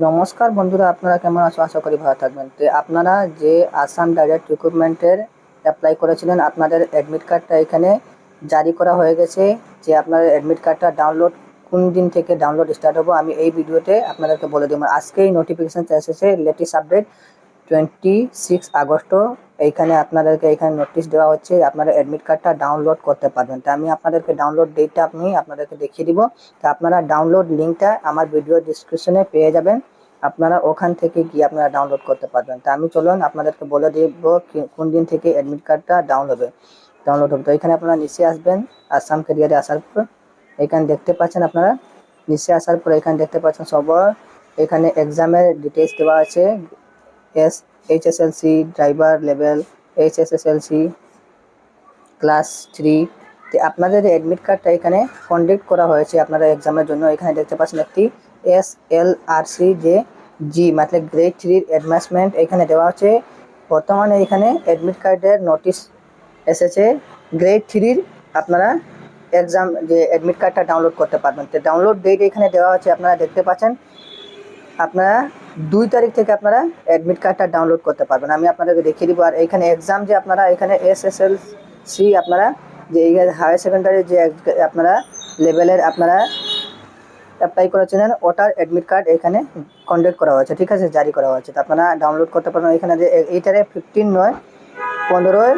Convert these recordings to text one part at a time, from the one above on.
নমস্কার বন্ধুরা, আপনারা কেমন আছো? আশা করি ভালো থাকবেন। তো আপনারা যে আসাম ডাইরেক্ট রিক্রুটমেন্টের অ্যাপ্লাই করেছিলেন, আপনাদের অ্যাডমিট কার্ডটা এখানে জারি করা হয়ে গেছে। যে আপনার অ্যাডমিট কার্ডটা ডাউনলোড কোন দিন থেকে ডাউনলোড স্টার্ট হবে আমি এই ভিডিওতে আপনাদেরকে বলে দেবো। আজকেই নোটিফিকেশান এসেছে, লেটেস্ট আপডেট 26 আগস্ট। এইখানে আপনাদেরকে এখানে নোটিশ দেওয়া হচ্ছে আপনারা অ্যাডমিট কার্ডটা ডাউনলোড করতে পারবেন। তো আমি আপনাদেরকে ডাউনলোড ডেটটা আপনাদেরকে দেখিয়ে দিব। তো আপনারা ডাউনলোড লিঙ্কটা আমার ভিডিও ডিসক্রিপশনে পেয়ে যাবেন, আপনারা ওখান থেকে গিয়ে আপনারা ডাউনলোড করতে পারবেন। তো আমি চলুন আপনাদেরকে বলে দেব কোন দিন থেকে অ্যাডমিট কার্ডটা ডাউনলোড হবে। তো এখানে আপনারা নিচে আসবেন, আসাম ক্যারিয়ারে আসার পর এখানে দেখতে পাচ্ছেন, আপনারা নিচে আসার পর এখানে দেখতে পাচ্ছেন সবার এখানে এক্সামের ডিটেলস দেওয়া আছে। HSLC driver level, HSSLC class 3। তো আপনাদের অ্যাডমিট কার্ডটা এখানে কন্ডাক্ট করা হয়েছে আপনারা এক্সামের জন্য। এখানে দেখতে পাচ্ছেন একটি SLRC যে জি মানে গ্রেড 3 অ্যাডভান্সমেন্ট এখানে দেওয়া আছে। বর্তমানে এখানে অ্যাডমিট কার্ডের নোটিশ এসেছে গ্রেড 3-র আপনারা এক্সাম যে অ্যাডমিট কার্ডটা ডাউনলোড করতে পারবেন। তো ডাউনলোড ডেট এখানে দেওয়া আছে, আপনারা দেখতে পাচ্ছেন। আপনারা 2 তারিখ থেকে আপনারা অ্যাডমিট কার্ডটা ডাউনলোড করতে পারবেন। আমি আপনাদেরকে দেখিয়ে দিব। আর এখানে এক্সাম যে আপনারা এখানে SSLC আপনারা যে হায়ার সেকেন্ডারি যে আপনারা লেভেলের আপনারা অ্যাপ্লাই করেছিলেন, ওটার অ্যাডমিট কার্ড এখানে কন্ডাক্ট করা হয়েছে, ঠিক আছে, জারি করা হয়েছে। তো আপনারা ডাউনলোড করতে পারবেন। এখানে যে এইটারে 15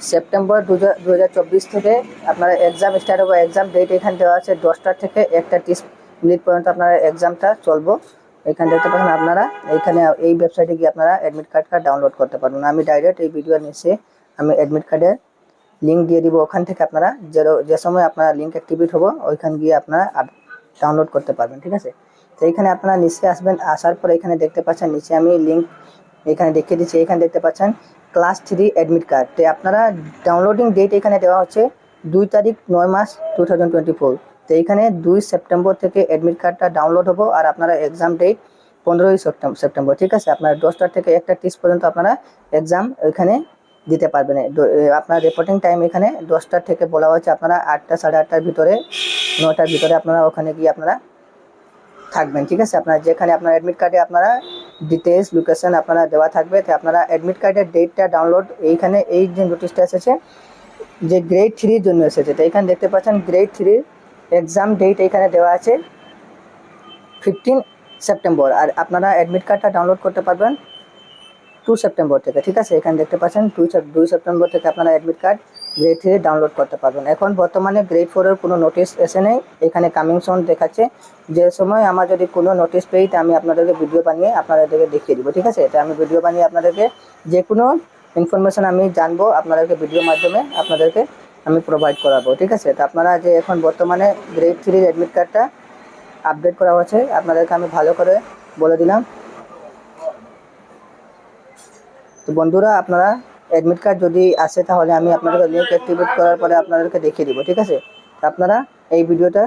সেপ্টেম্বর 2024 থেকে আপনারা এক্সাম স্টার্ট হবে। এক্সাম ডেট এখানে দেওয়া আছে 10টা থেকে 1:30 পর্যন্ত আপনারা এক্সামটা চলবো। এখানে দেখতে পাচ্ছেন আপনারা এইখানে এই ওয়েবসাইটে গিয়ে আপনারা অ্যাডমিট কার্ডটা ডাউনলোড করতে পারবেন। আমি ডাইরেক্ট এই ভিডিওর নিচে আমি অ্যাডমিট কার্ডের লিঙ্ক দিয়ে দিব, ওখান থেকে আপনারা যে সময় আপনারা লিঙ্ক অ্যাক্টিভেট হবো ওইখান গিয়ে আপনারা ডাউনলোড করতে পারবেন, ঠিক আছে। তো এইখানে আপনারা নিচে আসবেন, আসার পর এখানে দেখতে পাচ্ছেন নিচে আমি লিঙ্ক এখানে দেখিয়ে দিচ্ছি। এখানে দেখতে পাচ্ছেন ক্লাস 3 অ্যাডমিট কার্ড। তো আপনারা ডাউনলোডিং ডেট এখানে দেওয়া হচ্ছে 2 তারিখ 9 মাস 2024। তো এইখানে 2 সেপ্টেম্বর থেকে অ্যাডমিট কার্ডটা ডাউনলোড হবো। আর আপনারা এক্সাম ডেট 15 সেপ্টেম্বর, ঠিক আছে। আপনারা 10টা থেকে 1:30 পর্যন্ত আপনারা এক্সাম এখানে দিতে পারবেন। আপনার রিপোর্টিং টাইম এখানে 10টা থেকে বলা হয়েছে আপনারা 8টা সাড়ে 8টার ভিতরে 9টার ভিতরে আপনারা ওখানে গিয়ে আপনারা থাকবেন, ঠিক আছে। আপনারা যেখানে আপনার অ্যাডমিট কার্ডে আপনারা ডিটেলস লোকেশন আপনারা দেওয়া থাকবে। তো আপনারা অ্যাডমিট কার্ডের ডেটটা ডাউনলোড এইখানে এই যে নোটিশটা এসেছে যে গ্রেড 3-র জন্য এসেছে। তো এখানে দেখতে পাচ্ছেন গ্রেড 3-র এক্সাম ডেট এখানে দেওয়া আছে 15 সেপ্টেম্বর। আর আপনারা অ্যাডমিট কার্ডটা ডাউনলোড করতে পারবেন 2 সেপ্টেম্বর থেকে, ঠিক আছে। এখানে দেখতে পাচ্ছেন 2 সেপ্টেম্বর থেকে আপনারা অ্যাডমিট কার্ড গ্রেড 3 ডাউনলোড করতে পারবেন। এখন বর্তমানে গ্রেড 4-এর কোনো নোটিশ এসে নেই, এখানে কামিং সুন দেখাচ্ছে। যে সময় আমার যদি কোনো নোটিশ পেই তো আমি আপনাদেরকে ভিডিও বানিয়ে আপনাদেরকে দেখিয়ে দিব, ঠিক আছে। এটা আমি ভিডিও বানিয়ে আপনাদেরকে যে কোনো ইনফরমেশান আমি জানবো আপনাদেরকে ভিডিওর মাধ্যমে আপনাদেরকে আমি প্রোভাইড করাবো, ঠিক আছে। তো আপনারা যে এখন বর্তমানে গ্রেড 3-র অ্যাডমিট কার্ডটা আপডেট করা হয়েছে আপনাদেরকে আমি ভালো করে বলে দিলাম। তো বন্ধুরা, আপনারা অ্যাডমিট কার্ড যদি আসে তাহলে আমি আপনাদেরকে লিঙ্ক অ্যাক্টিভেট করার পরে আপনাদেরকে দেখিয়ে দিব, ঠিক আছে। আপনারা এই ভিডিওটা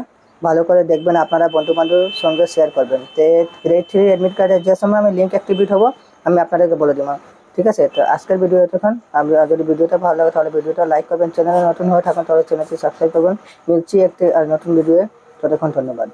ভালো করে দেখবেন, আপনারা বন্ধুবান্ধবের সঙ্গে শেয়ার করবেন। তো গ্রেড 3 অ্যাডমিট কার্ডের যে সময় আমি লিঙ্ক অ্যাক্টিভেট হবো আমি আপনাদেরকে বলে দেবো, ঠিক আছে। তো আজকের ভিডিও এতক্ষণ। আমি যদি ভিডিওটা ভালো লাগে তাহলে ভিডিওটা লাইক করবেন, চ্যানেলে নতুন হয়ে থাকুন তাহলে চ্যানেলটি সাবস্ক্রাইব করবেন। মিলছি একটি আর নতুন ভিডিও, ততক্ষণ ধন্যবাদ।